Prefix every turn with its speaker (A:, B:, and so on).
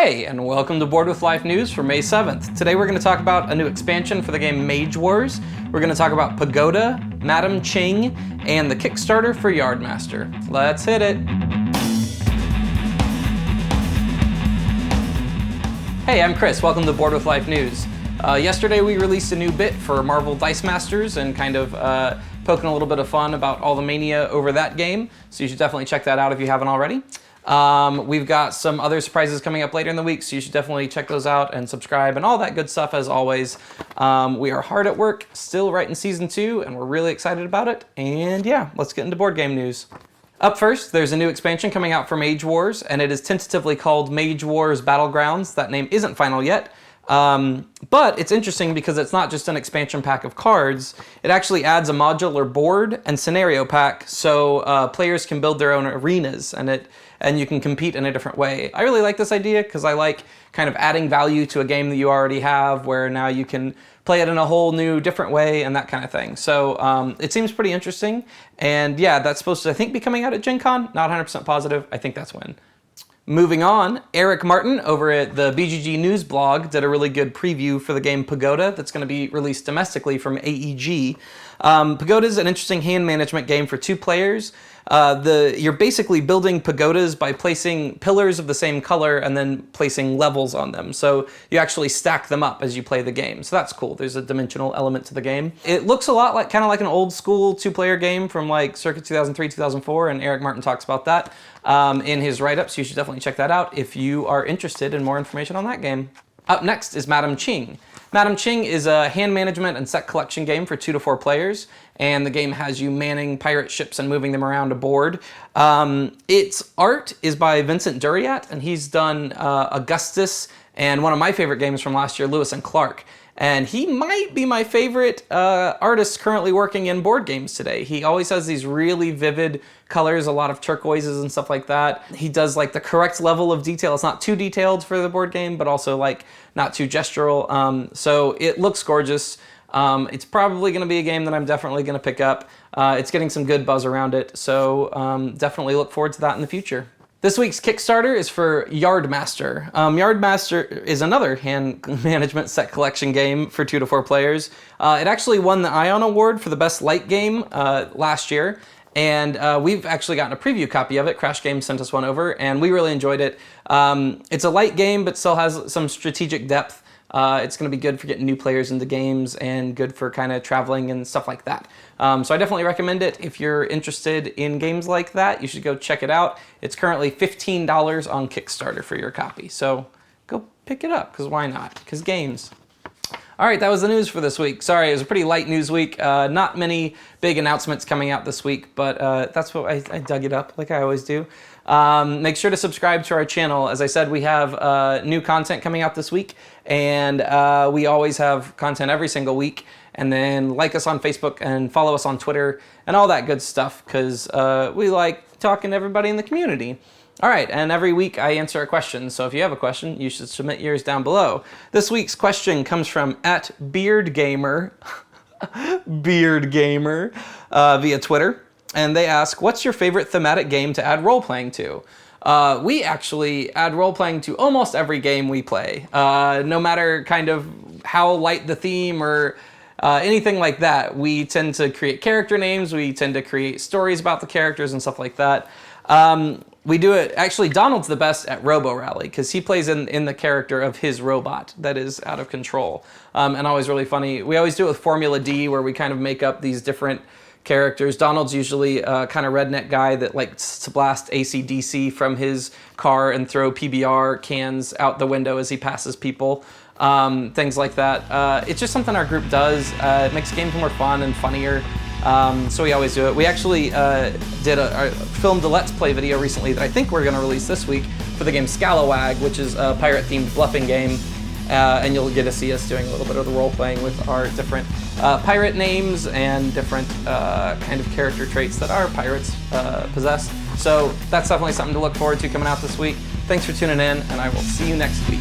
A: Hey, and welcome to Board with Life News for May 7th. Today we're going to talk about a new expansion for the game Mage Wars. We're going to talk about Pagoda, Madam Ching, and the Kickstarter for Yardmaster. Let's hit it. Hey, I'm Chris. Welcome to Board with Life News. Yesterday we released a new bit for Marvel Dice Masters and kind of poking a little bit of fun about all the mania over that game. So you should definitely check that out if you haven't already. We've got some other surprises coming up later in the week, so you should definitely check those out and subscribe and all that good stuff as always. We are hard at work, still writing season 2, and we're really excited about it. And yeah, let's get into board game news. Up first, there's a new expansion coming out for Mage Wars, and it is tentatively called Mage Wars Battlegrounds. That name isn't final yet. But it's interesting because it's not just an expansion pack of cards, it actually adds a modular board and scenario pack so players can build their own arenas and you can compete in a different way. I really like this idea because I like kind of adding value to a game that you already have where now you can play it in a whole new different way and that kind of thing. So it seems pretty interesting, and yeah, that's supposed to I think be coming out at Gen Con, not 100% positive, I think that's when. Moving on, Eric Martin over at the BGG News blog did a really good preview for the game Pagoda that's going to be released domestically from AEG. Pagoda is an interesting hand management game for 2 players. You're basically building pagodas by placing pillars of the same color and then placing levels on them. So you actually stack them up as you play the game. So that's cool. There's a dimensional element to the game. It looks a lot like kind of like an old school 2-player game from like circa 2003, 2004, and Eric Martin talks about that in his write-ups. You should definitely check that out if you are interested in more information on that game. Up next is Madam Ching. Madam Ching is a hand management and set collection game for 2 to 4 players, and the game has you manning pirate ships and moving them around a board. Its art is by Vincent Duriat, and he's done Augustus and one of my favorite games from last year, Lewis and Clark. And he might be my favorite artist currently working in board games today. He always has these really vivid colors, a lot of turquoises and stuff like that. He does like the correct level of detail. It's not too detailed for the board game, but also like not too gestural. So it looks gorgeous. It's probably going to be a game that I'm definitely going to pick up. It's getting some good buzz around it, so definitely look forward to that in the future. This week's Kickstarter is for Yardmaster. Yardmaster is another hand management set collection game for 2 to 4 players. It actually won the Ion Award for the best light game last year, and we've actually gotten a preview copy of it. Crash Games sent us one over, and we really enjoyed it. It's a light game, but still has some strategic depth. It's going to be good for getting new players into games and good for kind of traveling and stuff like that. So I definitely recommend it. If you're interested in games like that, you should go check it out. It's currently $15 on Kickstarter for your copy. So go pick it up, because why not? Because games. All right, that was the news for this week. Sorry, it was a pretty light news week. Not many big announcements coming out this week, but that's what I dug it up like I always do. Make sure to subscribe to our channel. As I said, we have new content coming out this week, and we always have content every single week. And then like us on Facebook and follow us on Twitter and all that good stuff, because we like talking to everybody in the community. All right, and every week I answer a question, so if you have a question, you should submit yours down below. This week's question comes from @BeardGamer, BeardGamer, via Twitter, and they ask, what's your favorite thematic game to add role-playing to? We actually add role-playing to almost every game we play, no matter kind of how light the theme or anything like that. We tend to create character names, we tend to create stories about the characters and stuff like that. We do it, actually Donald's the best at Robo Rally because he plays in the character of his robot that is out of control, and always really funny. We always do it with Formula D where we kind of make up these different characters. Donald's usually a kind of redneck guy that likes to blast AC/DC from his car and throw PBR cans out the window as he passes people. Things like that. It's just something our group does. It makes games more fun and funnier. So we always do it. We actually filmed a Let's Play video recently that I think we're going to release this week for the game Scalawag, which is a pirate-themed bluffing game. And you'll get to see us doing a little bit of the role-playing with our different pirate names and different kind of character traits that our pirates possess. So that's definitely something to look forward to coming out this week. Thanks for tuning in, and I will see you next week.